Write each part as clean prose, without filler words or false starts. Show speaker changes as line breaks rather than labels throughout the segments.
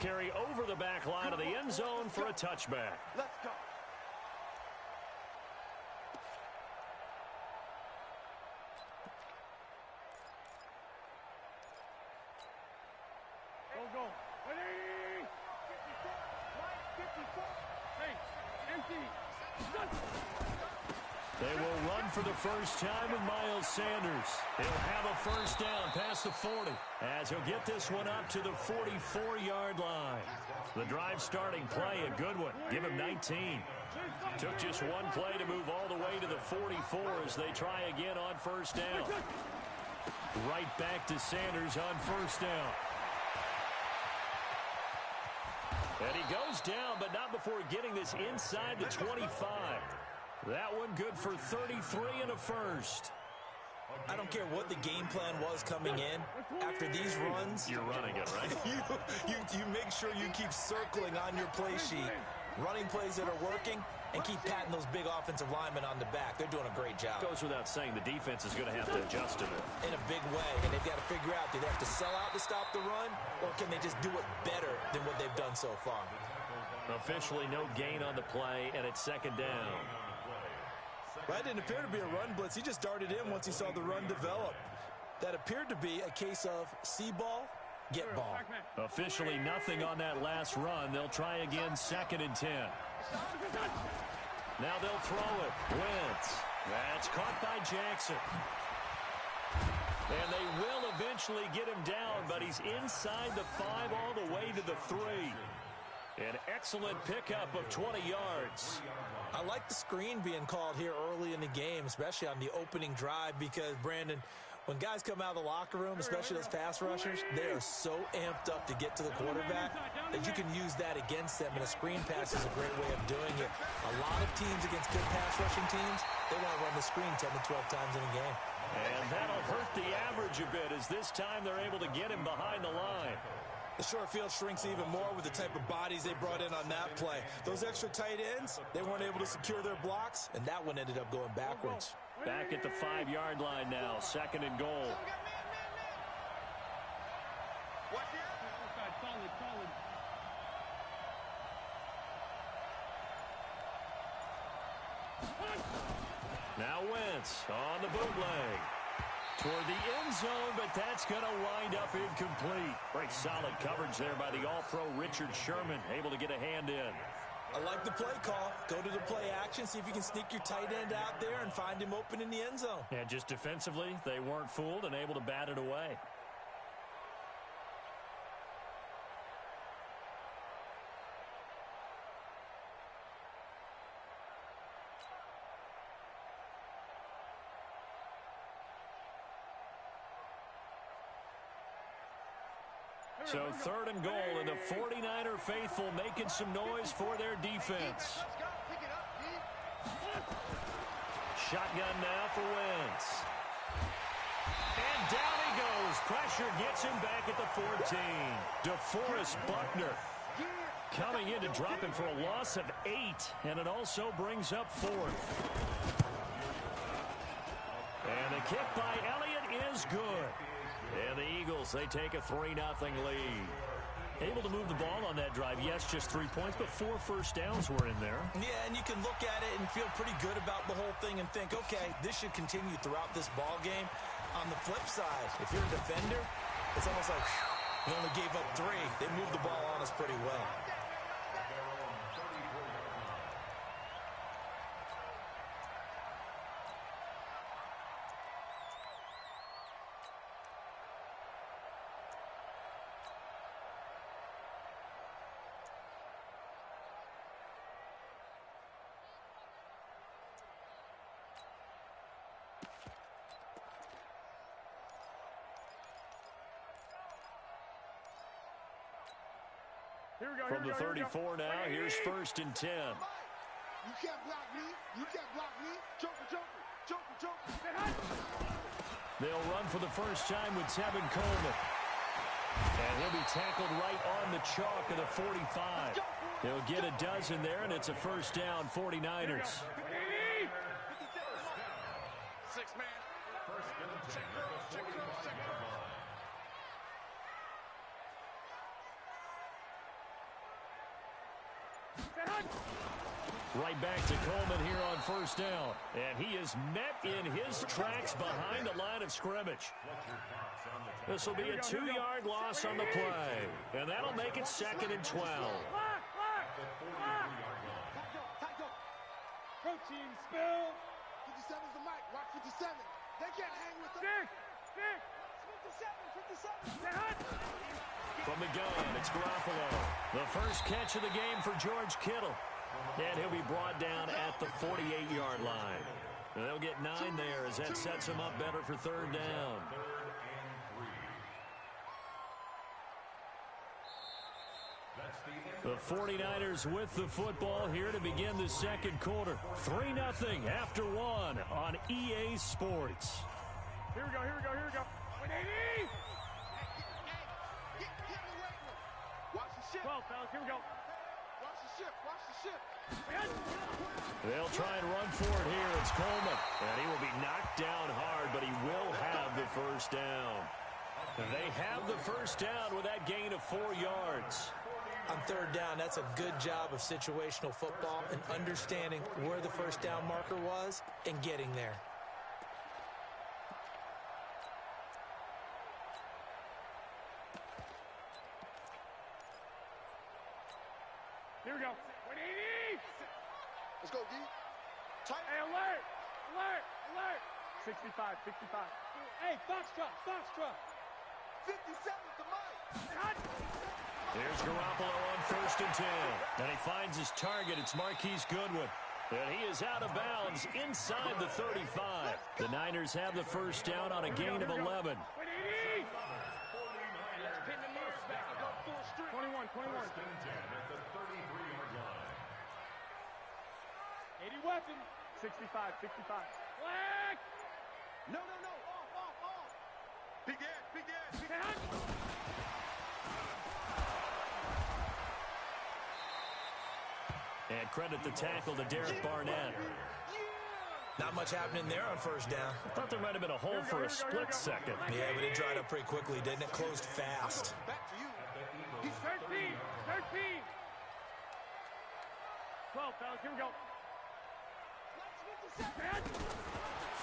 carry over the back line of the end zone for a touchback.
Let's go.
Go. Ready? 54. Hey, empty.
They will run for the first time with Miles Sanders. He'll have a first down past the 40 as he'll get this one up to the 44-yard line. The drive starting play, a good one. Give him 19. Took just one play to move all the way to the 44 as they try again on first down. Right back to Sanders on first down. And he goes down, but not before getting this inside the 25. That one good for 33 and a first.
I don't care what the game plan was coming in. After these runs,
you're running it, right?
you make sure you keep circling on your play sheet. Running plays that are working and keep patting those big offensive linemen on the back. They're doing a great job.
Goes without saying the defense is going to have to adjust to it.
In a big way, and they've got to figure out, do they have to sell out to stop the run, or can they just do it better than what they've done so far?
Officially no gain on the play, and it's second down.
Well, that didn't appear to be a run blitz. He just darted in once he saw the run develop. That appeared to be a case of see ball, get ball.
Officially nothing on that last run. They'll try again, 2nd and 10. Now they'll throw it. Wentz. That's caught by Jackson. And they will eventually get him down, but he's inside the 5 all the way to the 3. An excellent pickup of 20 yards.
I like the screen being called here early in the game, especially on the opening drive, because, Brandon, when guys come out of the locker room, especially those pass rushers, they are so amped up to get to the quarterback that you can use that against them, and a screen pass is a great way of doing it. A lot of teams against good pass rushing teams, they want to run the screen 10 to 12 times in a game.
And that'll hurt the average a bit, as this time they're able to get him behind the line.
The short field shrinks even more with the type of bodies they brought in on that play. Those extra tight ends, they weren't able to secure their blocks, and that one ended up going backwards.
Back at the 5-yard line now, 2nd and goal. Now Wentz on the bootleg. Toward the end zone, but that's going to wind up incomplete. Very solid coverage there by the All-Pro Richard Sherman, able to get a hand in.
I like the play call. Go to the play action, see if you can sneak your tight end out there and find him open in the end zone.
And just defensively, they weren't fooled and able to bat it away. So 3rd and goal, and the 49er faithful making some noise for their defense. Shotgun now for Wentz. And down he goes. Pressure gets him back at the 14. DeForest Buckner coming in to drop him for a loss of 8, and it also brings up 4th. And the kick by Elliott is good. And the Eagles, they take a 3-0 lead. Able to move the ball on that drive. Yes, just 3 points, but 4 first downs were in there.
Yeah, and you can look at it and feel pretty good about the whole thing and think, okay, this should continue throughout this ball game. On the flip side, if you're a defender, it's almost like, whew, we only gave up 3. They moved the ball on us pretty well.
From the 34 now, here's 1st and 10.
You can't block me. You can't block me. Joker.
They'll run for the first time with Tevin Coleman. And he'll be tackled right on the chalk of the 45. He'll get a dozen there, and it's a first down, 49ers.
6-man.
Right back to Coleman here on first down. And he is met in his tracks behind the line of scrimmage. This will be a 2-yard loss on the play. And that'll make it 2nd and 12.
Protein spill.
57's the mic. Watch 57. They can't hang with them.
Six.
57.
From the gun, it's Garoppolo. The first catch of the game for George Kittle. And he'll be brought down at the 48-yard line. And they'll get 9 there as that sets him up better for 3rd down. The 49ers with the football here to begin the second quarter. 3-0 after 1 on EA Sports.
Here we go. 180.
Get in the weight room. Watch the ship.
12, fellas. Here we go.
Watch the ship.
They'll try and run for it here. It's Coleman. And he will be knocked down hard, but he will have the first down. And they have the first down with that gain of 4 yards.
On 3rd down, that's a good job of situational football and understanding where the first down marker was and getting there.
Here we go. 180.
Let's go, D. Tight.
Hey, alert. 65. Hey, Foxtrot.
57's the mic.
Here's Garoppolo on 1st and 10. And he finds his target. It's Marquise Goodwin. And he is out of bounds inside the 35. The Niners have the first down on a gain of 11.
180. 21. 80 weapon. 65. Black.
No. Off. Big edge.
And credit the tackle to Derek Barnett.
Not much happening there on first down.
I thought there might have been a hole for a split second.
Yeah, but it dried up pretty quickly, didn't it? Closed fast.
Back to you.
He's 13. 12, fellas. Here we go.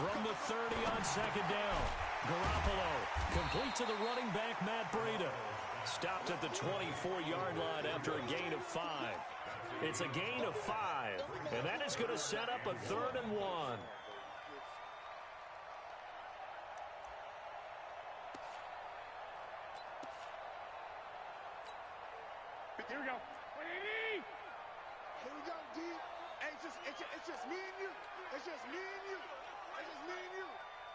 From the 30 on 2nd down. Garoppolo complete to the running back, Matt Breida. Stopped at the 24-yard line after a gain of 5. It's a gain of 5, and that is going to set up a 3rd and 1.
Here we go. 180.
Here we go, D. Hey, it's just me and you.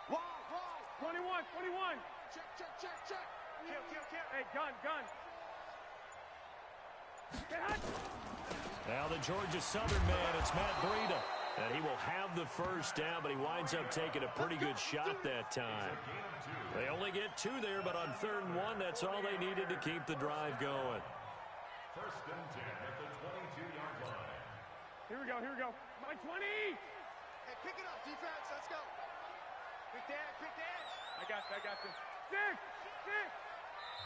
Wow.
21.
Check.
Kill. Hey, gun.
Now the Georgia Southern man, it's Matt Breida. And he will have the first down, but he winds up taking a pretty good shot that time. They only get 2 there, but on 3rd and 1, that's all they needed to keep the drive going.
1st and 10 at the 22-yard line.
Here we go. My 20.
Hey, pick it up, defense. Let's go. Quick dash.
I got this. 6.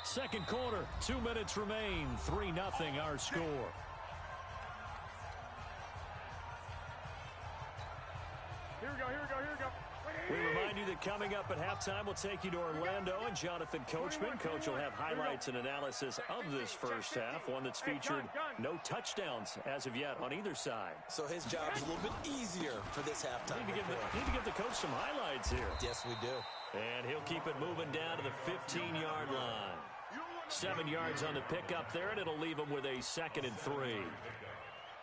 Second quarter, 2 minutes remain. 3-0 our score.
Here we go.
We remind you that coming up at halftime, we'll take you to Orlando and Jonathan Coachman. Coach will have highlights and analysis of this first half, one that's featured no touchdowns as of yet on either side.
So his job is a little bit easier for this halftime.
Need to give the coach some highlights here.
Yes, we do.
And he'll keep it moving down to the 15-yard line. 7 yards on the pickup there, and it'll leave him with a 2nd and 3.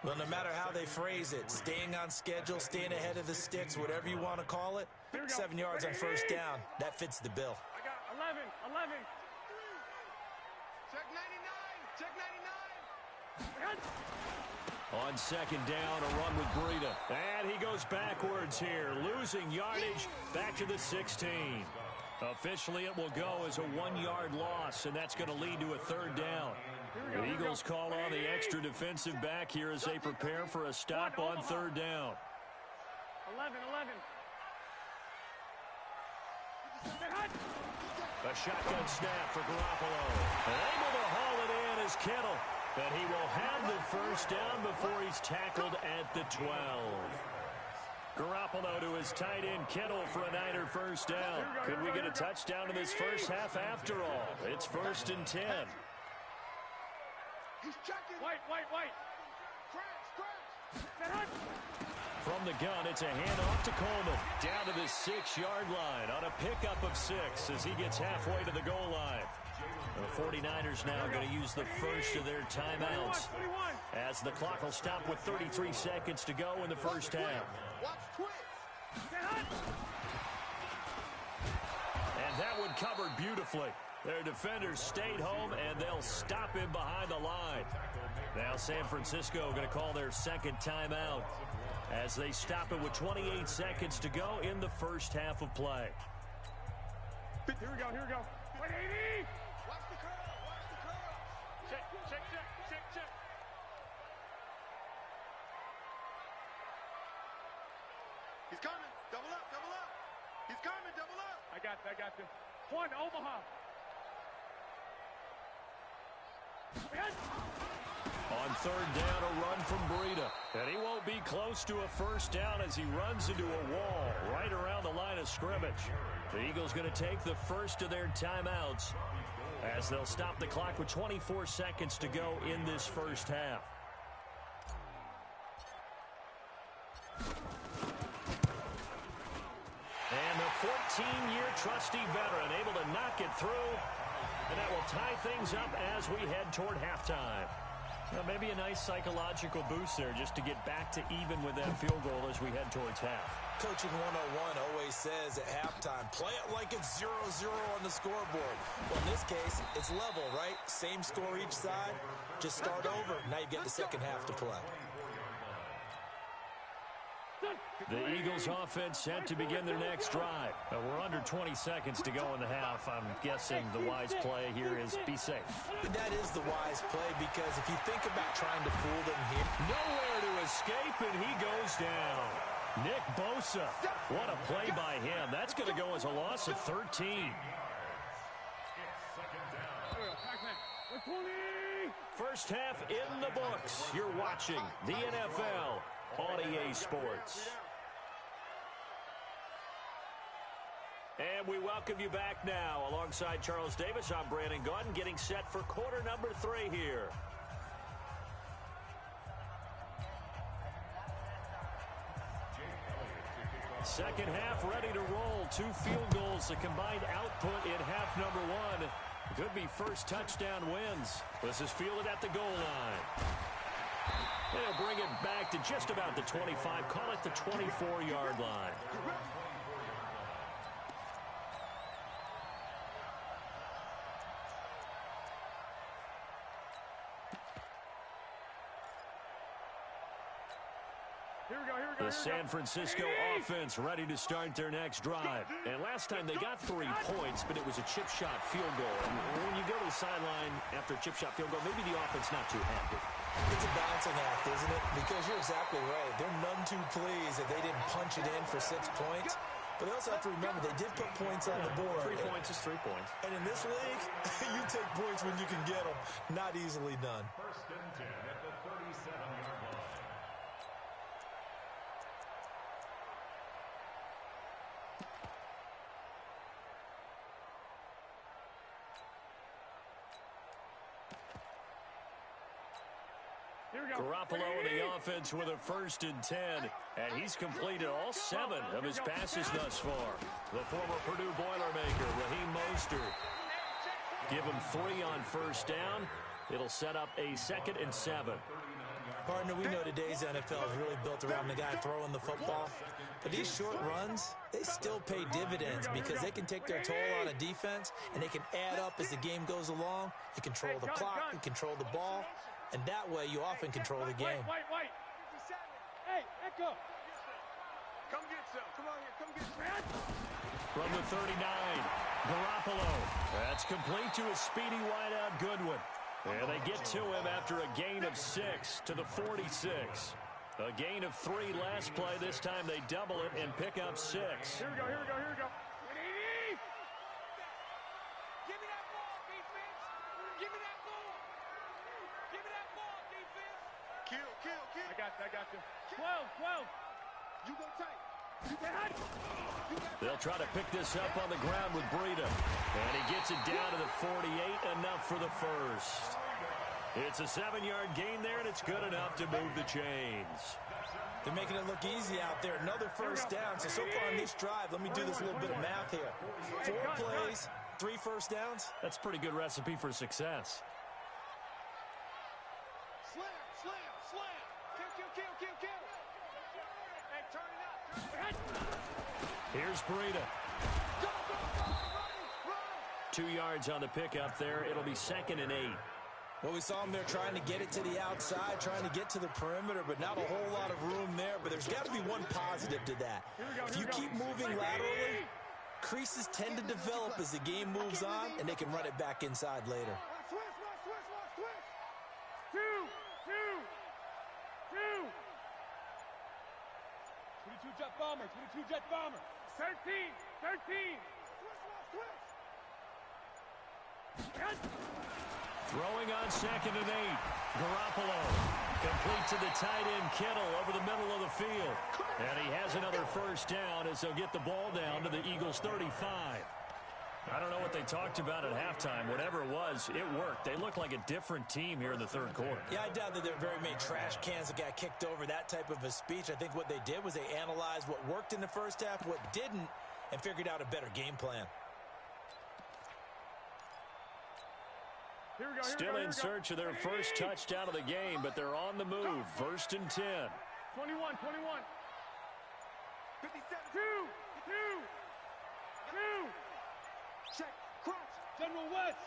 Well, no matter how they phrase it, staying on schedule, staying ahead of the sticks, whatever you want to call it, 7 yards on first down, that fits the bill.
I got 11.
Check 99.
On 2nd down, a run with Breida. And he goes backwards here, losing yardage back to the 16. Officially, it will go as a 1-yard loss, and that's going to lead to a 3rd down. The Eagles call on the extra defensive back here as they prepare for a stop on 3rd down.
11.
A shotgun snap for Garoppolo. And able to haul it in as Kittle But he will have the first down before he's tackled at the 12. Garoppolo to his tight end Kittle for a Niner first down. Could we get a touchdown in this first half after all? It's 1st and 10.
He's checking.
White.
Scratch.
From the gun, it's a handoff to Coleman. Down to the 6-yard line on a pickup of 6 as he gets halfway to the goal line. The 49ers now going to use the first of their timeouts as the clock will stop with 33 seconds to go in the first half.
Watch twitch.
And that one covered beautifully. Their defenders stayed home, and they'll stop him behind the line. Now San Francisco going to call their second timeout as they stop it with 28 seconds to go in the first half of play.
Here we go. 180.
Watch the curl.
Check.
He's coming. Double up. He's coming. Double up.
I got this. One, Omaha.
On third down, a run from Breida. And he won't be close to a first down as he runs into a wall right around the line of scrimmage. The Eagles going to take the first of their timeouts as they'll stop the clock with 24 seconds to go in this first half. And the 14-year trusty veteran able to knock it through. And that will tie things up as we head toward halftime. Well, maybe a nice psychological boost there just to get back to even with that field goal as we head towards half.
Coaching 101 always says at halftime, play it like it's 0-0 on the scoreboard. Well, in this case, it's level, right? Same score each side. Just start over. Now you get the second half to play.
The Eagles offense set to begin their next drive. We're under 20 seconds to go in the half. I'm guessing the wise play here is be safe.
That is the wise play because if you think about trying to fool them here.
Nowhere to escape, and he goes down. Nick Bosa. What a play by him. That's going to go as a loss of 13. First half in the books. You're watching the NFL on EA Sports. And we welcome you back now. Alongside Charles Davis, I'm Brandon Gaudin, getting set for quarter number 3 here. Second half ready to roll. 2 field goals, the combined output in half number 1. Could be first touchdown wins. This is fielded at the goal line. They'll bring it back to just about the 25. Call it the 24-yard line. The San Francisco offense ready to start their next drive. And last time they got 3 points, but it was a chip shot field goal. And when you go to the sideline after a chip shot field goal, maybe the offense not too happy.
It's a balancing act, isn't it? Because you're exactly right. They're none too pleased that they didn't punch it in for 6 points. But they also have to remember they did put points on the board.
3 points is 3 points.
And in this league, you take points when you can get them. Not easily done.
First and 10 at the 37-yard line.
Garoppolo in the offense with a first and 10. And he's completed all 7 of his passes thus far. The former Purdue Boilermaker, Raheem Mostert. Give him 3 on first down. It'll set up a 2nd and 7.
Partner, we know today's NFL is really built around the guy throwing the football. But these short runs, they still pay dividends because they can take their toll on a defense and they can add up as the game goes along. You control the clock, you control the ball. And that way, you often control the game.
Wait. Hey, Echo.
Come get some. Come on here. Come get some.
From the 39, Garoppolo. That's complete to a speedy wideout Goodwin. And they get to him after a gain of 6 to the 46. A gain of 3 last play. This time they double it and pick up 6.
Here we go. 180.
Give me that ball, defense. Give me that ball.
Give me that ball, defense.
Kill.
I got you. 12.
You go tight.
They'll try to pick this up on the ground with Breida. And he gets it down to the 48, enough for the first. It's a 7-yard gain there, and it's good enough to move the chains.
They're making it look easy out there. Another first down. So far on this drive, let me do this little bit of math here. 4 plays, 3 first downs.
That's a pretty good recipe for success.
Slam. Kill.
Hey, turn it up.
Here's Breida.
Go, run.
2 yards on the pickup there. It'll be 2nd and 8.
Well, we saw him there trying to get it to the outside, trying to get to the perimeter, but not a whole lot of room there. But there's got to be one positive to that. If you keep moving laterally, creases tend to develop as the game moves on, and they can run it back inside later.
Switch.
2. 22 jet bomber. 13.
Throwing on 2nd and 8. Garoppolo. Complete to the tight end, Kittle, over the middle of the field. And he has another first down as they'll get the ball down to the Eagles' 35. I don't know what they talked about at halftime. Whatever it was, it worked. They look like a different team here in the third quarter.
Yeah, I doubt that there are very many trash cans that got kicked over, that type of a speech. I think what they did was they analyzed what worked in the first half, what didn't, and figured out a better game plan.
Still in search of their first touchdown of the game, but they're on the move. 1st and 10.
21.
57.
2.
Check. Crunch.
General West.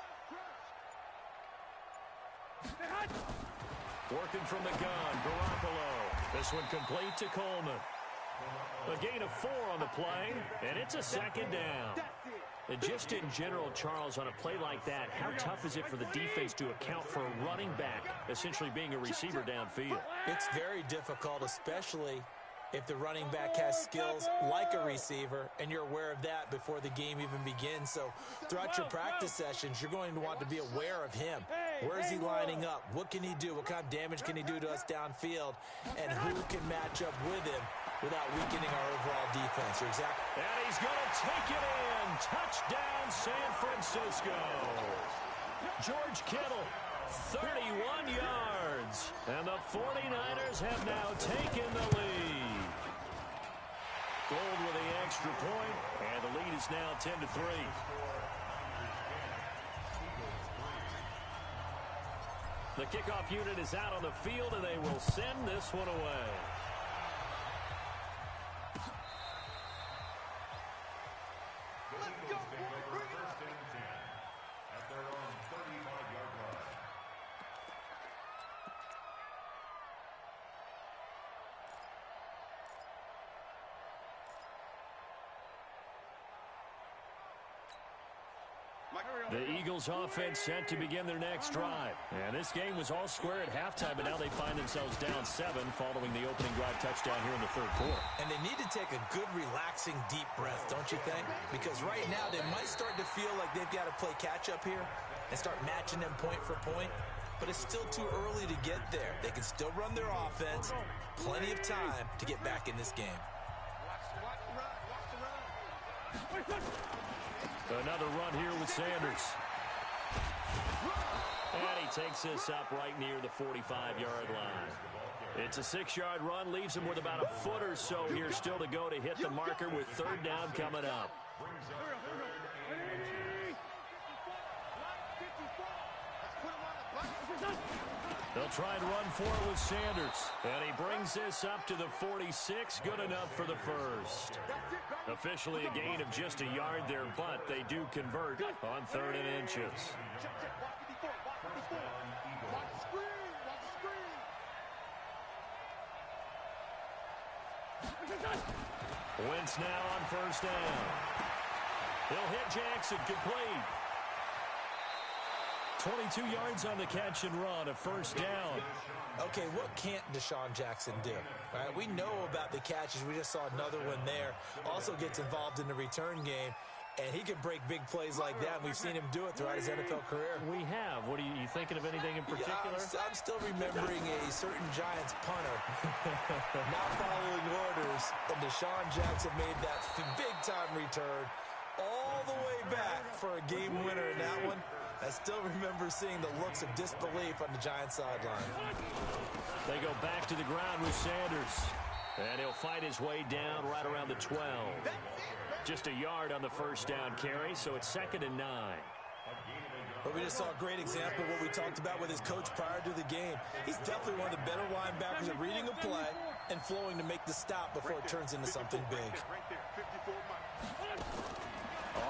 Working from the gun, Garoppolo. This one complete to Coleman. A gain of 4 on the play, and it's a 2nd down.
That's it.
And just in general, Charles, on a play like that, how tough is it for the defense to account for a running back essentially being a receiver downfield?
It's very difficult, especially if the running back has skills like a receiver, and you're aware of that before the game even begins. So throughout your practice sessions, you're going to want to be aware of him. Where is he lining up? What can he do? What kind of damage can he do to us downfield? And who can match up with him without weakening our overall defense? You're exactly.
And he's going to take it in. Touchdown, San Francisco. George Kittle, 31 yards. And the 49ers have now taken the lead. Gold with the extra point, and the lead is now 10-3. The kickoff unit is out on the field, and they will send this one away.
Let's go, boy. Bring it up.
1st and 10 at their own 35-yard line.
The Eagles offense set to begin their next drive. And this game was all square at halftime, but now they find themselves down 7 following the opening drive touchdown here in the third quarter.
And they need to take a good, relaxing, deep breath, don't you think? Because right now they might start to feel like they've got to play catch-up here and start matching them point for point. But it's still too early to get there. They can still run their offense. Plenty of time to get back in this game.
Watch the run.
Another run here with Sanders. And he takes this up right near the 45-yard line. It's a 6-yard run, leaves him with about a foot or so here still to go to hit the marker with 3rd down coming up. They'll try and run for it with Sanders. And he brings this up to the 46. Good enough for the first. Officially a gain of just a yard there, but they do convert on 3rd and inches. Wentz now on 1st down. He'll hit Jackson, complete. 22 yards on the catch and run, a 1st down.
Okay, what can't Deshaun Jackson do? All right, we know about the catches. We just saw another one there. Also gets involved in the return game. And he can break big plays like that. We've seen him do it throughout his NFL career.
We have. What are you thinking of anything in particular?
Yeah, I'm still remembering a certain Giants punter not following orders, and Deshaun Jackson made that big-time return all the way back for a game winner in that one. I still remember seeing the looks of disbelief on the Giants sideline.
They go back to the ground with Sanders. And he'll fight his way down right around the 12. Just a yard on the first down carry, so it's 2nd and 9.
But we just saw a great example of what we talked about with his coach prior to the game. He's definitely one of the better linebackers at reading a play and flowing to make the stop before it turns into something big.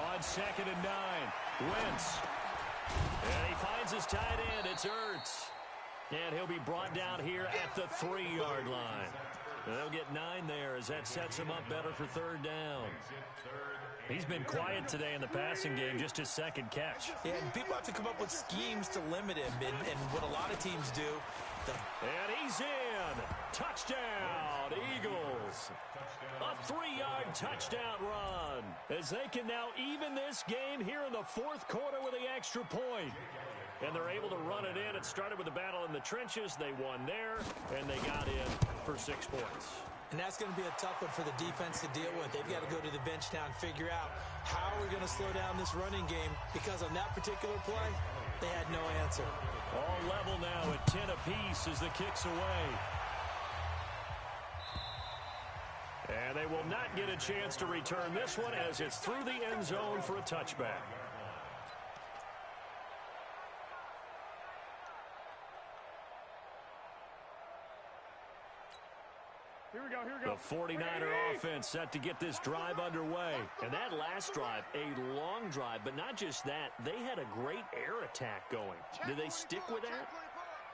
On 2nd and 9, Wentz. And he finds his tight end. It's Ertz. And he'll be brought down here at the 3-yard line. They'll get 9 there as that sets him up better for 3rd down. He's been quiet today in the passing game, just his 2nd catch.
Yeah, and people have to come up with schemes to limit him, and what a lot of teams do.
And he's in. Touchdown, Eagles. A 3-yard touchdown run as they can now even this game here in the 4th quarter with the extra point. And they're able to run it in. It started with a battle in the trenches. They won there, and they got in for 6 points.
And that's going to be a tough one for the defense to deal with. They've got to go to the bench now and figure out how we're going to slow down this running game, because on that particular play, they had no answer.
All level now at 10 apiece as the kick's away. And they will not get a chance to return this one as it's through the end zone for a touchback. The 49er offense set to get this drive underway. And that last drive, a long drive, but not just that, they had a great air attack going. Did they stick with that?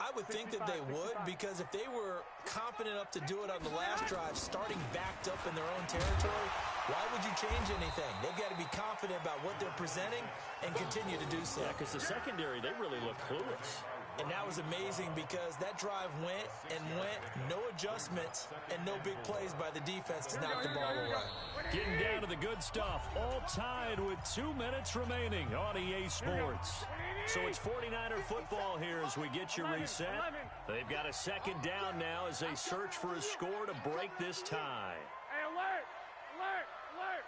I would think that they would, because if they were confident enough to do it on the last drive, starting backed up in their own territory, why would you change anything? They've got to be confident about what they're presenting and continue to do so.
Yeah, because the secondary, they really look clueless.
And that was amazing because that drive went and went, no adjustments, and no big plays by the defense to knock the ball away.
Getting down to the good stuff, all tied with 2 minutes remaining on EA Sports. So it's 49er football here as we get you reset. They've got a 2nd down now as they search for a score to break this tie.
Hey, alert! Alert! Alert!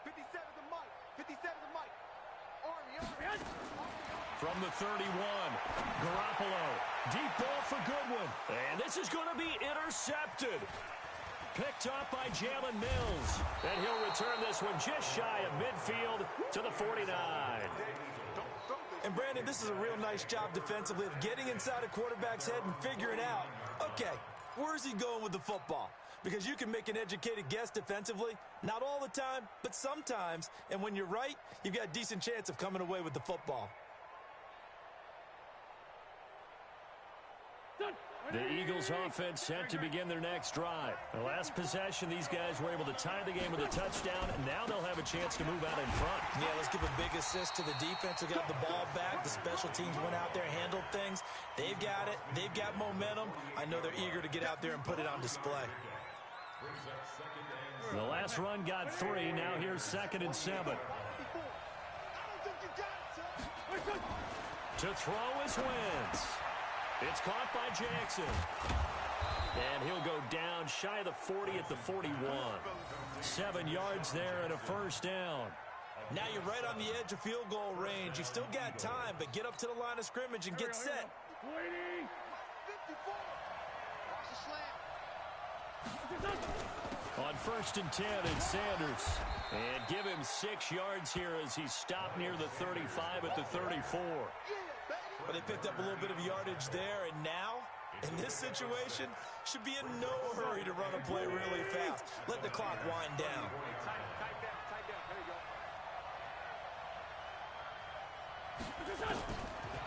57 to Mike. 57 to Mike. Army.
From the 31, Garoppolo. Deep ball for Goodwin. And this is going to be intercepted. Picked up by Jalen Mills. And he'll return this one just shy of midfield to the 49.
And Brandon, this is a real nice job defensively of getting inside a quarterback's head and figuring out, okay, where's he going with the football? Because you can make an educated guess defensively, not all the time, but sometimes. And when you're right, you've got a decent chance of coming away with the football.
The Eagles offense set to begin their next drive. The last possession, these guys were able to tie the game with a touchdown, and now they'll have a chance to move out in front.
Yeah, let's give a big assist to the defense who got the ball back. The special teams went out there, handled things. They've got it. They've got momentum. I know they're eager to get out there and put it on display.
The last run got 3. Now here's 2nd and 7. To throw is Wentz. It's caught by Jackson. And he'll go down shy of the 40 at the 41. 7 yards there and a 1st down.
Now you're right on the edge of field goal range. You've still got time, but get up to the line of scrimmage and get set.
On 1st and 10, it's Sanders. And give him 6 yards here as he's stopped near the 35 at the 34.
But they picked up a little bit of yardage there, and now, in this situation, should be in no hurry to run a play really fast. Let the clock wind down.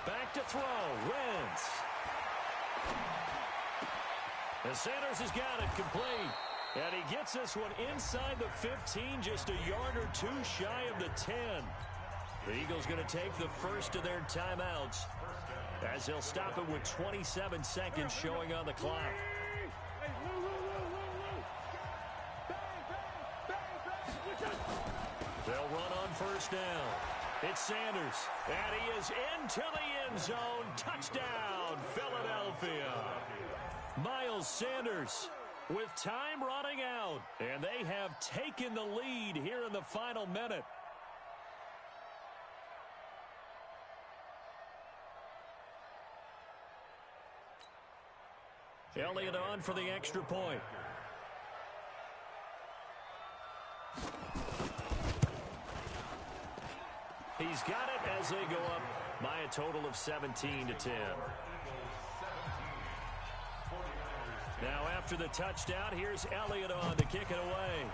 Back to throw, Wentz. And Sanders has got it complete. And he gets this one inside the 15, just a yard or 2 shy of the 10. The Eagles going to take the first of their timeouts as they'll stop it with 27 seconds showing on the clock. first down. It's Sanders, and he is into the end zone. Touchdown, Philadelphia. Miles Sanders with time running out, and they have taken the lead here in the final minute. Elliott on for the extra point. He's got it as they go up by a total of 17-10. Now after the touchdown, here's Elliott on to kick it away.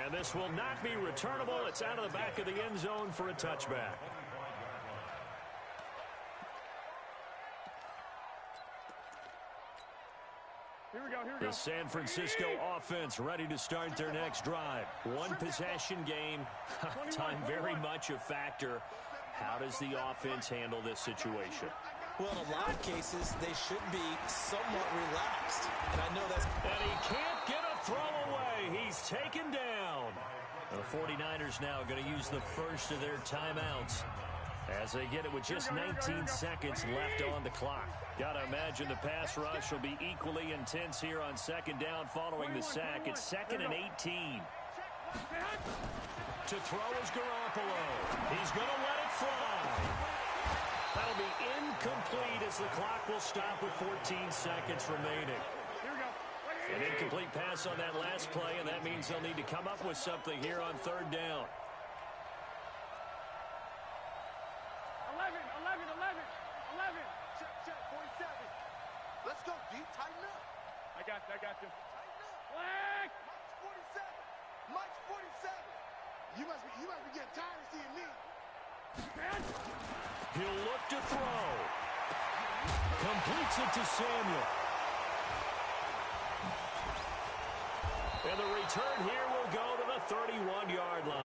And this will not be returnable. It's out of the back of the end zone for a touchback. The San Francisco offense ready to start their next drive. One possession game. Time very much a factor. How does the offense handle this situation?
Well, in a lot of cases, they should be somewhat relaxed. And I know that's...
And he can't get a throw away. He's taken down. The 49ers now going to use the first of their timeouts as they get it with just 19 seconds left on the clock. Got to imagine the pass rush will be equally intense here on second down following the sack. It's 2nd and 18. To throw is Garoppolo. He's going to let it fly. That'll be incomplete as the clock will stop with 14 seconds remaining. An incomplete pass on that last play, and that means they'll need to come up with something here on third down.
11.
Check, 47. Let's go, D. Tighten up.
I got you.
Tighten up.
Flag!
Mike's 47. You must be getting tired of seeing me.
He'll look to throw. Completes it to Samuel. And the return here will go to the 31-yard line.